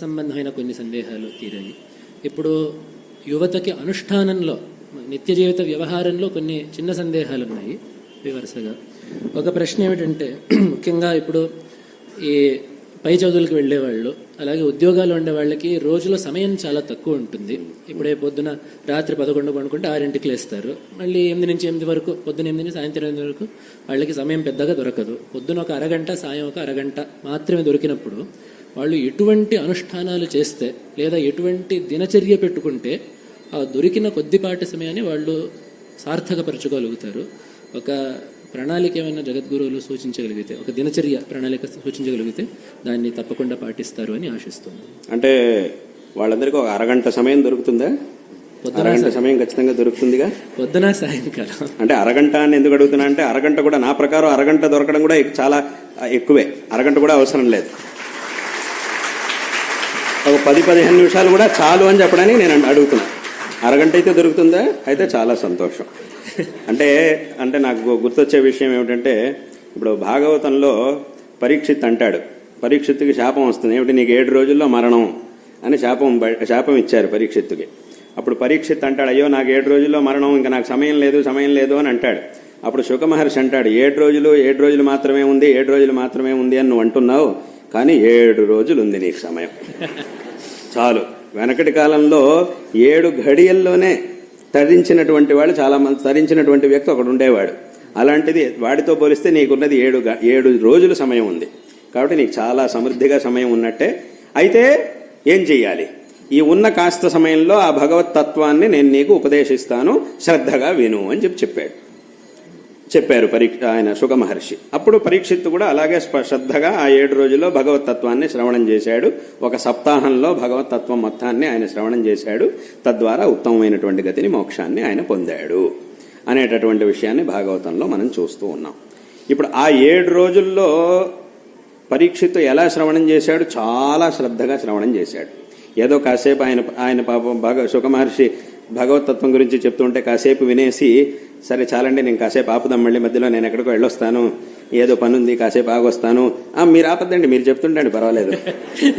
సంబంధమైన కొన్ని సందేహాలు తీరాయి. ఇప్పుడు యువతకి అనుష్ఠానంలో, నిత్య జీవిత వ్యవహారంలో కొన్ని చిన్న సందేహాలు ఉన్నాయి వరుసగా. ఒక ప్రశ్న ఏమిటంటే, ముఖ్యంగా ఇప్పుడు ఈ పై చదువులకు వెళ్ళేవాళ్ళు, అలాగే ఉద్యోగాలు ఉండే వాళ్ళకి రోజులో సమయం చాలా తక్కువ ఉంటుంది. ఇప్పుడే పొద్దున రాత్రి 11 పడుకుంటే 6ంటికి లేస్తారు, మళ్ళీ 8 నుంచి 8 వరకు, పొద్దున 8 నుంచి సాయంత్రం 8 వరకు వాళ్ళకి సమయం పెద్దగా దొరకదు. పొద్దున ఒక అరగంట, సాయం ఒక అరగంట మాత్రమే దొరికినప్పుడు వాళ్ళు ఎటువంటి అనుష్ఠానాలు చేస్తే లేదా ఎటువంటి దినచర్య పెట్టుకుంటే ఆ దొరికిన కొద్దిపాటి సమయాన్ని వాళ్ళు సార్థకపరచుకోగలుగుతారు? ఒక ప్రణాళిక ఏమైనా జగద్గురువులు సూచించగలిగితే, ఒక దినచర్య ప్రణాళిక సూచించగలిగితే దాన్ని తప్పకుండా పాటిస్తారు అని ఆశిస్తుంది. అంటే వాళ్ళందరికీ ఒక అరగంట సమయం దొరుకుతుందా? అరగంట సమయం ఖచ్చితంగా దొరుకుతుందిగా. పొద్దున సాయంకాలం. అంటే అరగంట అని ఎందుకు అడుగుతున్నా అంటే, అరగంట కూడా నా ప్రకారం అరగంట దొరకడం కూడా చాలా ఎక్కువే. అరగంట కూడా అవసరం లేదు, ఒక 10-15 నిమిషాలు కూడా చాలు అని చెప్పడానికి నేను అడుగుతున్నా. అరగంట అయితే దొరుకుతుందా? అయితే చాలా సంతోషం. అంటే నాకు గుర్తొచ్చే విషయం ఏమిటంటే, ఇప్పుడు భాగవతంలో పరీక్షిత్ అంటాడు, పరీక్షిత్తుకి శాపం వస్తుంది. ఏమిటి, నీకు 7 రోజుల్లో మరణం అని శాపం ఇచ్చారు పరీక్షిత్తుకి. అప్పుడు పరీక్షిత్ అంటాడు, అయ్యో నాకు 7 రోజుల్లో మరణం, ఇంకా నాకు సమయం లేదు అని అంటాడు. అప్పుడు శుక మహర్షి అంటాడు, 7 రోజులు మాత్రమే ఉంది, 7 రోజులు మాత్రమే ఉంది అని నువ్వు అంటున్నావు, కానీ 7 రోజులు ఉంది నీకు సమయం, చాలు. వెనకటి కాలంలో 7 ఘడియల్లోనే తరించినటువంటి వాళ్ళు చాలా మంది, తరించినటువంటి వ్యక్తి ఒకడు ఉండేవాడు. అలాంటిది వాడితో పోలిస్తే నీకున్నది 7 రోజులు సమయం ఉంది. కాబట్టి నీకు చాలా సమృద్ధిగా సమయం ఉన్నట్టే. అయితే ఏం చెయ్యాలి? ఈ ఉన్న కాస్త సమయంలో ఆ భగవత్ తత్వాన్ని నేను నీకు ఉపదేశిస్తాను, శ్రద్ధగా విను అని చెప్పారు ఆయన శుక మహర్షి. అప్పుడు పరీక్షిత్తు కూడా అలాగే శ్రద్ధగా ఆ 7 రోజుల్లో భగవత్ తత్వాన్ని శ్రవణం చేశాడు. ఒక సప్తాహంలో భగవత్ తత్వం మొత్తాన్ని ఆయన శ్రవణం చేశాడు. తద్వారా ఉత్తమమైనటువంటి గతిని, మోక్షాన్ని ఆయన పొందాడు అనేటటువంటి విషయాన్ని భాగవతంలో మనం చూస్తూ ఉన్నాం. ఇప్పుడు ఆ 7 రోజుల్లో పరీక్షిత్తు ఎలా శ్రవణం చేశాడు? చాలా శ్రద్ధగా శ్రవణం చేశాడు. ఏదో కాసేపు ఆయన పాపం శుక మహర్షి భగవతత్వం గురించి చెప్తుంటే కాసేపు వినేసి, సరే చాలండి నేను కాసేపు ఆపుదాం, మళ్ళీ మధ్యలో నేను ఎక్కడికో వెళ్ళొస్తాను, ఏదో పని ఉంది కాసేపు ఆగొస్తాను. మీరు ఆపద్దండి, మీరు చెప్తుండండి పర్వాలేదు,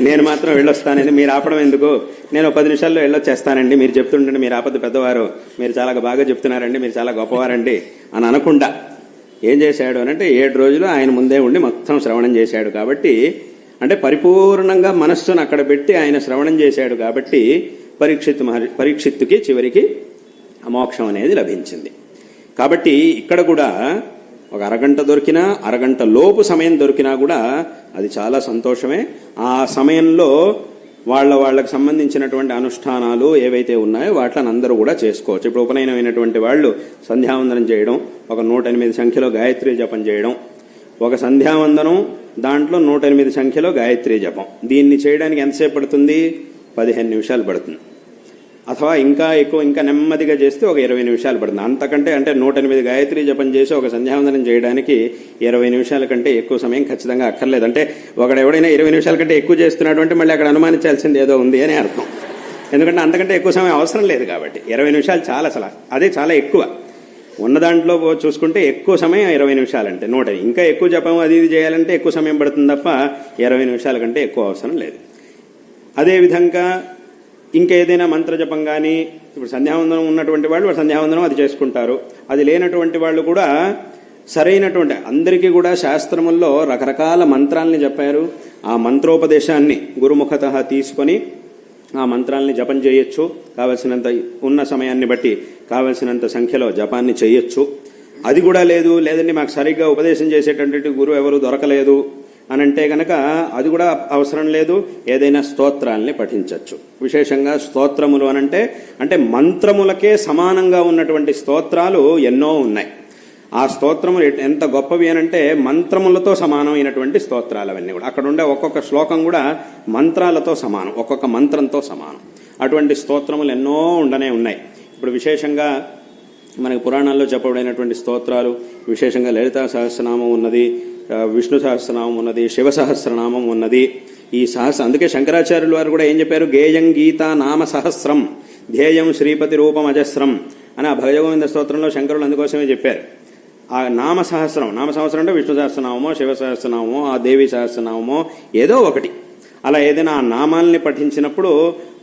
నేను మాత్రం వెళ్ళొస్తానండి, మీరు ఆపడం ఎందుకు, నేను 10 నిమిషాల్లో వెళ్ళొచ్చేస్తానండి, మీరు చెప్తుండండి, మీరు ఆపద్దు పెద్దవారు, మీరు చాలా బాగా చెప్తున్నారండి, మీరు చాలా గొప్పవారండి అని అనకుండా ఏం చేశాడు అనంటే, 7 రోజులు ఆయన ముందే ఉండి మొత్తం శ్రవణం చేశాడు. కాబట్టి అంటే పరిపూర్ణంగా మనస్సును అక్కడ పెట్టి ఆయన శ్రవణం చేశాడు. కాబట్టి పరీక్షిత్తుకి చివరికి మోక్షం అనేది లభించింది. కాబట్టి ఇక్కడ కూడా ఒక అరగంట దొరికినా, అరగంట లోపు సమయం దొరికినా కూడా అది చాలా సంతోషమే. ఆ సమయంలో వాళ్ళకి సంబంధించినటువంటి అనుష్ఠానాలు ఏవైతే ఉన్నాయో వాటిని అందరూ కూడా చేసుకోవచ్చు. ఇప్పుడు ఉపనయనమైనటువంటి వాళ్ళు సంధ్యావందనం చేయడం, ఒక 108 సంఖ్యలో గాయత్రి జపం చేయడం, ఒక సంధ్యావందనం, దాంట్లో 108 సంఖ్యలో గాయత్రి జపం. దీన్ని చేయడానికి ఎంతసేపు పడుతుంది? 15 నిమిషాలు పడుతుంది. అథవా ఇంకా ఎక్కువ, ఇంకా నెమ్మదిగా చేస్తే ఒక 20 నిమిషాలు పడుతుంది. అంతకంటే అంటే 108 గాయత్రి జపం చేసి ఒక సంధ్యావందనం చేయడానికి 20 నిమిషాల కంటే ఎక్కువ సమయం ఖచ్చితంగా అక్కర్లేదు. అంటే ఎవడైనా 20 నిమిషాల కంటే ఎక్కువ చేస్తున్నాడు అంటే మళ్ళీ అక్కడ అనుమానించాల్సింది ఏదో ఉంది అని అర్థం. ఎందుకంటే అంతకంటే ఎక్కువ సమయం అవసరం లేదు. కాబట్టి 20 నిమిషాలు చాలా, అదే చాలా ఎక్కువ. ఉన్న దాంట్లో చూసుకుంటే ఎక్కువ సమయం 20 నిమిషాలంటే 100. ఇంకా ఎక్కువ జపం అది ఇది చేయాలంటే ఎక్కువ సమయం పడుతుంది తప్ప 20 నిమిషాల కంటే ఎక్కువ అవసరం లేదు. అదేవిధంగా ఇంకేదైనా మంత్రజపం కానీ, ఇప్పుడు సంధ్యావందనం ఉన్నటువంటి వాళ్ళు సంధ్యావందనం అది చేసుకుంటారు. అది లేనటువంటి వాళ్ళు కూడా సరైనటువంటి, అందరికీ కూడా శాస్త్రముల్లో రకరకాల మంత్రాలని చెప్పారు. ఆ మంత్రోపదేశాన్ని గురుముఖత తీసుకొని ఆ మంత్రాలని జపం చేయొచ్చు. కావలసినంత ఉన్న సమయాన్ని బట్టి కావలసినంత సంఖ్యలో జపాన్ని చేయొచ్చు. అది కూడా లేదండి మాకు సరిగ్గా ఉపదేశం చేసేటటువంటి గురువు ఎవరు దొరకలేదు అనంటే గనక అది కూడా అవసరం లేదు. ఏదైనా స్తోత్రాలని పఠించవచ్చు. విశేషంగా స్తోత్రములు అంటే మంత్రములకే సమానంగా ఉన్నటువంటి స్తోత్రాలు ఎన్నో ఉన్నాయి. ఆ స్తోత్రములు ఎంత గొప్పవి అనంటే మంత్రములతో సమానమైనటువంటి స్తోత్రాలు అవన్నీ కూడా. అక్కడ ఉండే ఒక్కొక్క శ్లోకం కూడా మంత్రాలతో సమానం, ఒక్కొక్క మంత్రంతో సమానం. అటువంటి స్తోత్రములు ఎన్నో ఉండనే ఉన్నాయి. ఇప్పుడు విశేషంగా మనకి పురాణాల్లో చెప్పబడినటువంటి స్తోత్రాలు, విశేషంగా లలితా సహస్రనామం ఉన్నది, విష్ణు సహస్రనామం ఉన్నది, శివ సహస్రనామం ఉన్నది. ఈ అందుకే శంకరాచార్యుల వారు కూడా ఏం చెప్పారు? గేయం గీతా నామ సహస్రం ధ్యేయం శ్రీపతి రూపం అజస్రం అని ఆ భగవగోవింద స్తోత్రంలో శంకరులు అందుకోసమే చెప్పారు. ఆ నామ సహస్రం అంటే విష్ణు సహస్రనామమో, శివ సహస్రనామమో, ఆ దేవి సహస్రనామమో ఏదో ఒకటి. అలా ఏదైనా ఆ నామాల్ని పఠించినప్పుడు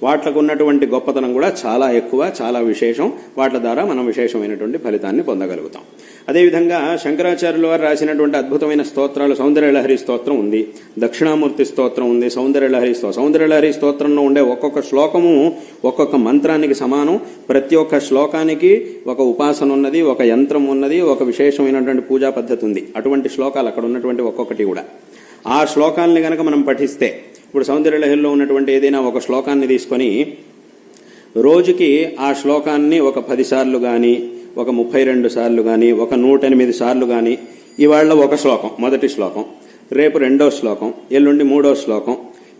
వాటికి ఉన్నటువంటి గొప్పతనం కూడా చాలా ఎక్కువ, చాలా విశేషం. వాటి ద్వారా మనం విశేషమైనటువంటి ఫలితాన్ని పొందగలుగుతాం. అదేవిధంగా శంకరాచార్యుల వారు రాసినటువంటి అద్భుతమైన స్తోత్రాలు, సౌందర్యలహరి స్తోత్రం ఉంది, దక్షిణామూర్తి స్తోత్రం ఉంది, సౌందర్యలహరి స్తోత్రంలో ఉండే ఒక్కొక్క శ్లోకము ఒక్కొక్క మంత్రానికి సమానం. ప్రతి ఒక్క శ్లోకానికి ఒక ఉపాసన ఉన్నది, ఒక యంత్రం ఉన్నది, ఒక విశేషమైనటువంటి పూజా పద్ధతి ఉంది. అటువంటి శ్లోకాలు అక్కడ ఉన్నటువంటి ఒక్కొక్కటి కూడా ఆ శ్లోకాలని గనక మనం పఠిస్తే, ఇప్పుడు సౌందర్యలహరిలో ఉన్నటువంటి ఏదైనా ఒక శ్లోకాన్ని తీసుకొని రోజుకి ఆ శ్లోకాన్ని ఒక 10 సార్లు కానీ, ఒక 32 సార్లు కానీ, ఒక 108 సార్లు కానీ, ఇవాళ ఒక శ్లోకం, మొదటి శ్లోకం, రేపు 2వ శ్లోకం, ఎల్లుండి 3వ శ్లోకం,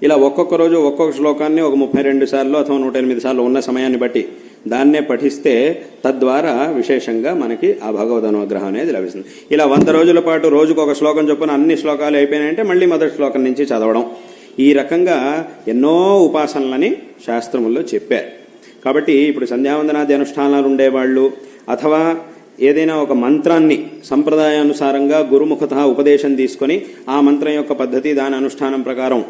ఇలా ఒక్కొక్క రోజు ఒక్కొక్క శ్లోకాన్ని ఒక 32 సార్లు అథవా 108 సార్లు ఉన్న సమయాన్ని బట్టి దాన్నే పఠిస్తే తద్వారా విశేషంగా మనకి ఆ భగవద్ అనుగ్రహం అనేది లభిస్తుంది. ఇలా 100 రోజుల పాటు రోజుకు ఒక శ్లోకం చొప్పున అన్ని శ్లోకాలు అయిపోయినాయంటే మళ్ళీ మొదటి శ్లోకం నుంచి చదవడం. ఈ రకంగా ఎన్నో ఉపాసనలని శాస్త్రముల్లో చెప్పారు. కాబట్టి ఇప్పుడు సంధ్యావందనాది అనుష్ఠానాలు ఉండేవాళ్ళు అథవా ఏదైనా ఒక మంత్రాన్ని సంప్రదాయానుసారంగా గురుముఖత ఉపదేశం తీసుకొని ఆ మంత్రం యొక్క పద్ధతి, దాని అనుష్ఠానం ప్రకారం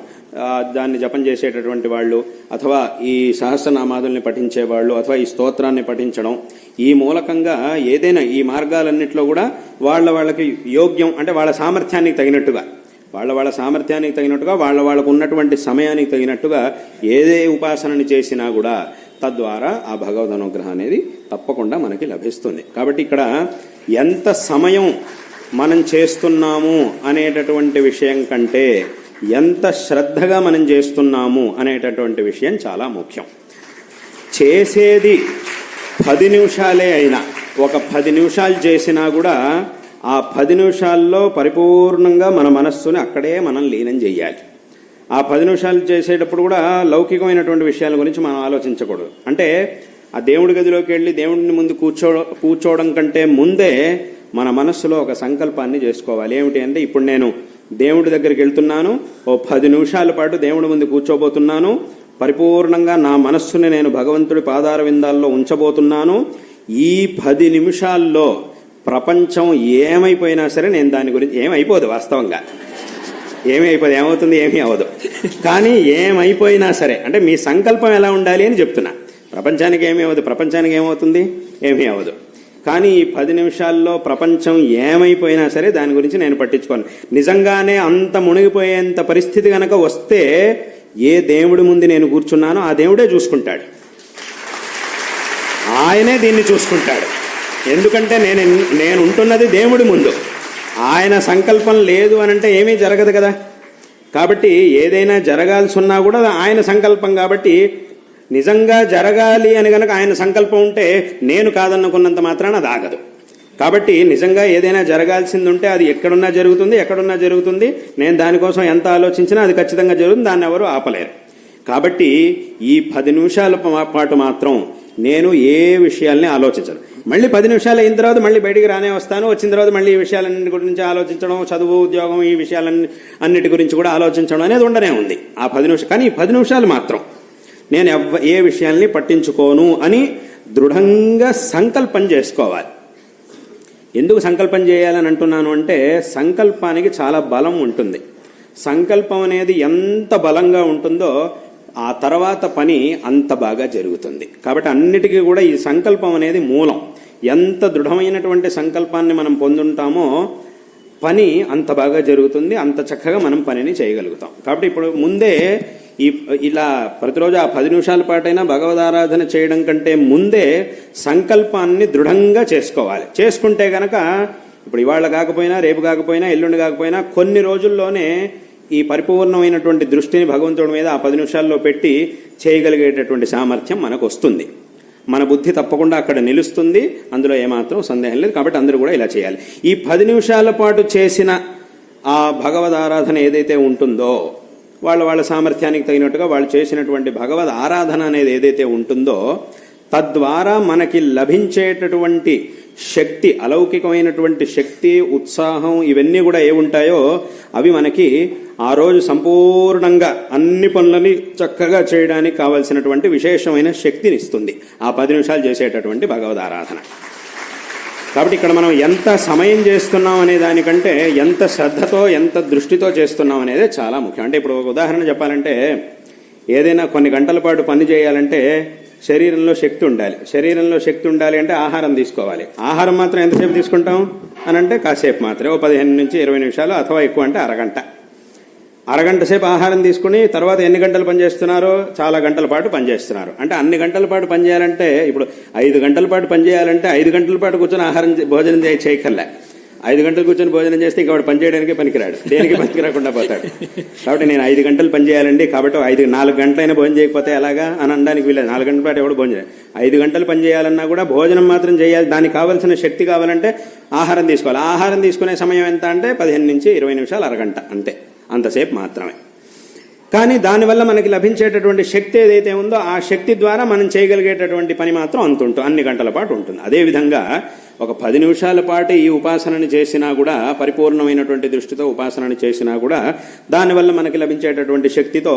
దాన్ని జపం చేసేటటువంటి వాళ్ళు, అథవా ఈ సహస్రనామాదుల్ని పఠించేవాళ్ళు, అథవా ఈ స్తోత్రాన్ని పఠించడం, ఈ మూలకంగా ఏదైనా ఈ మార్గాలన్నింటిలో కూడా వాళ్ళకి యోగ్యం అంటే వాళ్ళ సామర్థ్యానికి తగినట్టుగా వాళ్ళకు ఉన్నటువంటి సమయానికి తగినట్టుగా ఏదే ఉపాసనని చేసినా కూడా తద్వారా ఆ భగవద్ అనుగ్రహం అనేది తప్పకుండా మనకి లభిస్తుంది. కాబట్టి ఇక్కడ ఎంత సమయం మనం చేస్తున్నాము అనేటటువంటి విషయం కంటే ఎంత శ్రద్ధగా మనం చేస్తున్నాము అనేటటువంటి విషయం చాలా ముఖ్యం. చేసేది 10 నిమిషాలే అయినా, ఒక 10 నిమిషాలు చేసినా కూడా ఆ 10 నిమిషాల్లో పరిపూర్ణంగా మన మనస్సుని అక్కడే మనం లీనం చేయాలి. ఆ 10 నిమిషాలు చేసేటప్పుడు కూడా లౌకికమైనటువంటి విషయాల గురించి మనం ఆలోచించకూడదు. అంటే ఆ దేవుడి గదిలోకి వెళ్ళి దేవుడిని ముందు కూర్చోవడం కంటే ముందే మన మనస్సులో ఒక సంకల్పాన్ని చేసుకోవాలి. ఏమిటి అంటే, ఇప్పుడు నేను దేవుడి దగ్గరికి వెళ్తున్నాను, ఓ 10 నిమిషాల పాటు దేవుడి ముందు కూర్చోబోతున్నాను, పరిపూర్ణంగా నా మనస్సుని నేను భగవంతుడి పాదార విందాల్లో ఉంచబోతున్నాను. ఈ 10 నిమిషాల్లో ప్రపంచం ఏమైపోయినా సరే నేను దాని గురించి ఏమైపోదు, వాస్తవంగా ఏమవుతుంది, ఏమీ అవ్వదు. కానీ ఏమైపోయినా సరే, అంటే మీ సంకల్పం ఎలా ఉండాలి అని చెప్తున్నా. ప్రపంచానికి ఏమీ అవ్వదు, ప్రపంచానికి ఏమవుతుంది, ఏమీ అవ్వదు. కానీ ఈ 10 నిమిషాల్లో ప్రపంచం ఏమైపోయినా సరే దాని గురించి నేను పట్టించుకోను. నిజంగానే అంత మునిగిపోయేంత పరిస్థితి గనక వస్తే ఏ దేవుడి ముందు నేను కూర్చున్నానో ఆ దేవుడే చూసుకుంటాడు, ఆయనే దీన్ని చూసుకుంటాడు. ఎందుకంటే నేను ఉంటున్నది దేవుడి ముందు. ఆయన సంకల్పం లేదు అనంటే ఏమీ జరగదు కదా. కాబట్టి ఏదైనా జరగాల్సి ఉన్నా కూడా ఆయన సంకల్పం. కాబట్టి నిజంగా జరగాలి అని గనక ఆయన సంకల్పం ఉంటే నేను కాదనుకున్నంత మాత్రాన అది ఆగదు. కాబట్టి నిజంగా ఏదైనా జరగాల్సింది ఉంటే అది ఎక్కడున్నా జరుగుతుంది. నేను దానికోసం ఎంత ఆలోచించినా అది ఖచ్చితంగా జరుగుతుంది, దాన్ని ఎవరు ఆపలేరు. కాబట్టి ఈ 10 నిమిషాల పాటు మాత్రం నేను ఏ విషయాల్ని ఆలోచించను. మళ్ళీ 10 నిమిషాలు అయిన తర్వాత మళ్ళీ బయటికి రానే వస్తాను. వచ్చిన తర్వాత మళ్ళీ ఈ విషయాలన్నింటి గురించి ఆలోచించడం, చదువు, ఉద్యోగం, ఈ విషయాలన్నిటి గురించి కూడా ఆలోచించడం అనేది ఉండనే ఉంది ఆ 10 నిమిషాలు. కానీ ఈ 10 నిమిషాలు మాత్రం నేను ఏ విషయాల్ని పట్టించుకోను అని దృఢంగా సంకల్పం చేసుకోవాలి. ఎందుకు సంకల్పం చేయాలని అంటున్నాను అంటే, సంకల్పానికి చాలా బలం ఉంటుంది. సంకల్పం అనేది ఎంత బలంగా ఉంటుందో ఆ తర్వాత పని అంత బాగా జరుగుతుంది. కాబట్టి అన్నిటికీ కూడా ఈ సంకల్పం అనేది మూలం. ఎంత దృఢమైనటువంటి సంకల్పాన్ని మనం పొందుంటామో పని అంత బాగా జరుగుతుంది, అంత చక్కగా మనం పనిని చేయగలుగుతాం. కాబట్టి ఇప్పుడు ముందే ఇలా ప్రతిరోజు ఆ 10 నిమిషాల పాటైనా భగవదారాధన చేయడం కంటే ముందే సంకల్పాన్ని దృఢంగా చేసుకోవాలి. చేసుకుంటే గనక ఇప్పుడు ఇవాళ కాకపోయినా, రేపు కాకపోయినా, ఎల్లుండి కాకపోయినా కొన్ని రోజుల్లోనే ఈ పరిపూర్ణమైనటువంటి దృష్టిని భగవంతుడి మీద ఆ 10 నిమిషాల్లో పెట్టి చేయగలిగేటటువంటి సామర్థ్యం మనకు వస్తుంది. మన బుద్ధి తప్పకుండా అక్కడ నిలుస్తుంది, అందులో ఏమాత్రం సందేహం లేదు. కాబట్టి అందరూ కూడా ఇలా చేయాలి. ఈ 10 నిమిషాల పాటు చేసిన ఆ భగవద్ ఆరాధన ఏదైతే ఉంటుందో, వాళ్ళ సామర్థ్యానికి తగినట్టుగా వాళ్ళు చేసినటువంటి భగవద్ ఆరాధన అనేది ఏదైతే ఉంటుందో, తద్వారా మనకి లభించేటటువంటి శక్తి, అలౌకికమైనటువంటి శక్తి, ఉత్సాహం, ఇవన్నీ కూడా ఏముంటాయో అవి మనకి ఆ రోజు సంపూర్ణంగా అన్ని పనులని చక్కగా చేయడానికి కావలసినటువంటి విశేషమైన శక్తిని ఇస్తుంది ఆ 10 నిమిషాలు చేసేటటువంటి భగవద్ ఆరాధన. కాబట్టి ఇక్కడ మనం ఎంత సమయం చేస్తున్నాం అనే దానికంటే ఎంత శ్రద్ధతో ఎంత దృష్టితో చేస్తున్నాం అనేది చాలా ముఖ్యం. అంటే ఇప్పుడు ఒక ఉదాహరణ చెప్పాలంటే, ఏదైనా కొన్ని గంటల పాటు పని చేయాలంటే శరీరంలో శక్తి ఉండాలి. శరీరంలో శక్తి ఉండాలి అంటే ఆహారం తీసుకోవాలి. ఆహారం మాత్రం ఎంతసేపు తీసుకుంటాం అని అంటే కాసేపు మాత్రమే, 15 నుంచి 20 నిమిషాలు, అథవా ఎక్కువ అంటే అరగంట సేపు ఆహారం తీసుకుని తర్వాత ఎన్ని గంటలు పనిచేస్తున్నారో చాలా గంటల పాటు పనిచేస్తున్నారు. అంటే అన్ని గంటల పాటు పనిచేయాలంటే, ఇప్పుడు 5 గంటల పాటు పనిచేయాలంటే 5 గంటల పాటు కూర్చొని భోజనం చేయక్కర్లే. 5 గంటలు కూర్చొని భోజనం చేస్తే ఇంకా వాడు పనిచేయడానికి పనికిరాడు, దేనికి పనికిరాకుండా పోతాడు. కాబట్టి నేను 5 గంటలు పనిచేయాలండి, కాబట్టి 4 గంటలైనా భోజనం చేయకపోతే ఎలాగా అని అనడానికి వీలేదు. 4 గంటల పాటు ఎవడు భోజనం 5 గంటలు పనిచేయాలన్నా కూడా భోజనం మాత్రం చేయాలి. దానికి కావాల్సిన శక్తి కావాలంటే ఆహారం తీసుకోవాలి. ఆహారం తీసుకునే సమయం ఎంత అంటే 15 నుంచి 20 నిమిషాలు, అరగంట, అంతే, అంతసేపు మాత్రమే. కానీ దానివల్ల మనకి లభించేటటువంటి శక్తి ఏదైతే ఉందో ఆ శక్తి ద్వారా మనం చేయగలిగేటటువంటి పని మాత్రం అన్ని గంటల పాటు ఉంటుంది. అదేవిధంగా ఒక 10 నిమిషాల పాటు ఈ ఉపాసనని చేసినా కూడా, పరిపూర్ణమైనటువంటి దృష్టితో ఉపాసనని చేసినా కూడా, దానివల్ల మనకి లభించేటటువంటి శక్తితో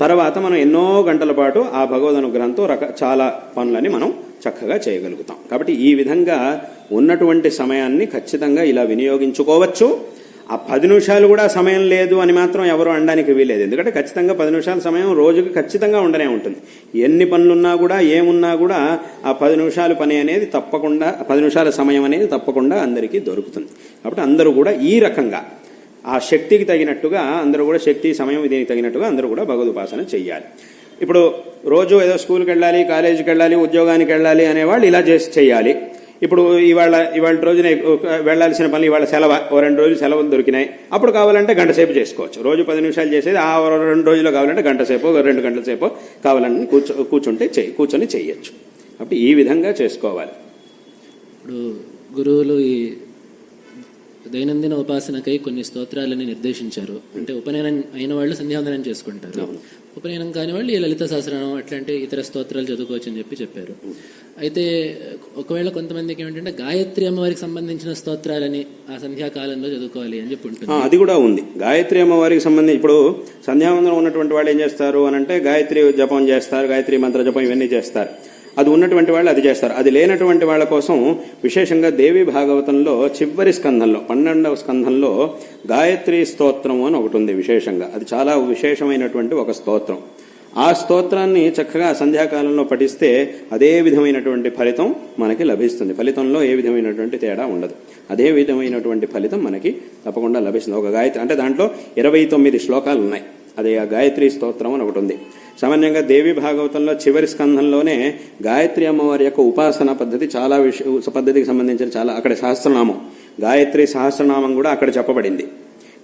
తర్వాత మనం ఎన్నో గంటల పాటు ఆ భగవద్ అనుగ్రహంతో చాలా పనులని మనం చక్కగా చేయగలుగుతాం. కాబట్టి ఈ విధంగా ఉన్నటువంటి సమయాన్ని ఖచ్చితంగా ఇలా వినియోగించుకోవచ్చు. ఆ 10 నిమిషాలు కూడా సమయం లేదు అని మాత్రం ఎవరు అనడానికి వీలేదు. ఎందుకంటే ఖచ్చితంగా 10 నిమిషాల సమయం రోజుకి ఖచ్చితంగా ఉండనే ఉంటుంది. ఎన్ని పనులున్నా కూడా, ఏమున్నా కూడా ఆ 10 నిమిషాల పని అనేది తప్పకుండా, 10 నిమిషాల సమయం అనేది తప్పకుండా అందరికీ దొరుకుతుంది. కాబట్టి అందరూ కూడా ఈ రకంగా ఆ శక్తికి తగినట్టుగా అందరూ కూడా, శక్తి సమయం దీనికి తగినట్టుగా అందరూ కూడా భగవదుపాసన చెయ్యాలి. ఇప్పుడు రోజు ఏదో స్కూల్కి వెళ్ళాలి, కాలేజీకి వెళ్ళాలి, ఉద్యోగానికి వెళ్ళాలి అనేవాళ్ళు ఇలా చేయాలి. ఇప్పుడు ఇవాళ రోజున వెళ్లాల్సిన పనులు ఇవాళ సెలవు, 2 రోజులు సెలవులు దొరికినాయి, అప్పుడు కావాలంటే గంట సేపు చేసుకోవచ్చు. రోజు 10 నిమిషాలు చేసేది ఆ 2 రోజుల్లో కావాలంటే గంట సేపు, 2 గంటల సేపు కావాలని కూర్చొని చేయొచ్చు. కాబట్టి ఈ విధంగా చేసుకోవాలి. ఇప్పుడు గురువులు ఈ దైనందిన ఉపాసనకై కొన్ని స్తోత్రాలని నిర్దేశించారు. అంటే ఉపనయనం అయిన వాళ్ళు సంధ్యావందనం చేసుకుంటారు, ఉపనయనం కాని వాళ్ళు ఈ లలిత సహస్రనామం అట్లాంటి ఇతర స్తోత్రాలు చదువుకోవచ్చు అని చెప్పారు. అయితే ఒకవేళ కొంతమందికి ఏమిటంటే గాయత్రి అమ్మవారికి సంబంధించిన స్తోత్రాలని ఆ సంధ్యాకాలంలో చదువుకోవాలి అని చెప్పి ఉంటుంది. అది కూడా ఉంది. గాయత్రి అమ్మవారికి సంబంధించి ఇప్పుడు సంధ్యావందనం ఉన్నటువంటి వాళ్ళు ఏం చేస్తారు అని అంటే గాయత్రి జపం చేస్తారు, గాయత్రి మంత్ర జపం ఇవన్నీ చేస్తారు. అది ఉన్నటువంటి వాళ్ళు అది చేస్తారు. అది లేనటువంటి వాళ్ళ కోసం విశేషంగా దేవి భాగవతంలో చివరి స్కంధంలో 12వ స్కంధంలో గాయత్రి స్తోత్రం అని ఒకటి ఉంది విశేషంగా. అది చాలా విశేషమైనటువంటి ఒక స్తోత్రం. ఆ స్తోత్రాన్ని చక్కగా సంధ్యాకాలంలో పఠిస్తే అదే విధమైనటువంటి ఫలితం మనకి లభిస్తుంది. ఫలితంలో ఏ విధమైనటువంటి తేడా ఉండదు. అదే విధమైనటువంటి ఫలితం మనకి తప్పకుండా లభిస్తుంది. ఒక గాయత్రి అంటే దాంట్లో 29 శ్లోకాలు ఉన్నాయి. అదే ఆ గాయత్రి స్తోత్రం అని ఒకటి ఉంది. సామాన్యంగా దేవి భాగవతంలో చివరి స్కంధంలోనే గాయత్రి అమ్మవారి యొక్క ఉపాసన పద్ధతి చాలా పద్ధతికి సంబంధించిన చాలా అక్కడ సహస్రనామం, గాయత్రి సహస్రనామం కూడా అక్కడ చెప్పబడింది.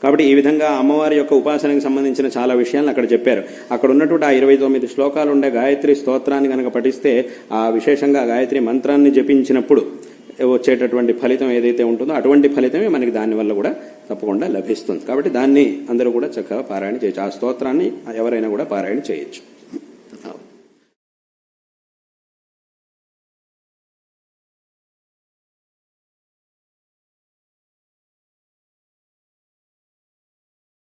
కాబట్టి ఈ విధంగా అమ్మవారి యొక్క ఉపాసనకు సంబంధించిన చాలా విషయాలను అక్కడ చెప్పారు. అక్కడ ఉన్నటువంటి ఆ 29 శ్లోకాలు ఉండే గాయత్రి స్తోత్రాన్ని కనుక పఠిస్తే ఆ విశేషంగా గాయత్రి మంత్రాన్ని జపించినప్పుడు వచ్చేటటువంటి ఫలితం ఏదైతే ఉంటుందో అటువంటి ఫలితమే మనకి దానివల్ల కూడా తప్పకుండా లభిస్తుంది. కాబట్టి దాన్ని అందరూ కూడా చక్కగా పారాయణ చేయొచ్చు. ఆ స్తోత్రాన్ని ఎవరైనా కూడా పారాయణ చేయొచ్చు.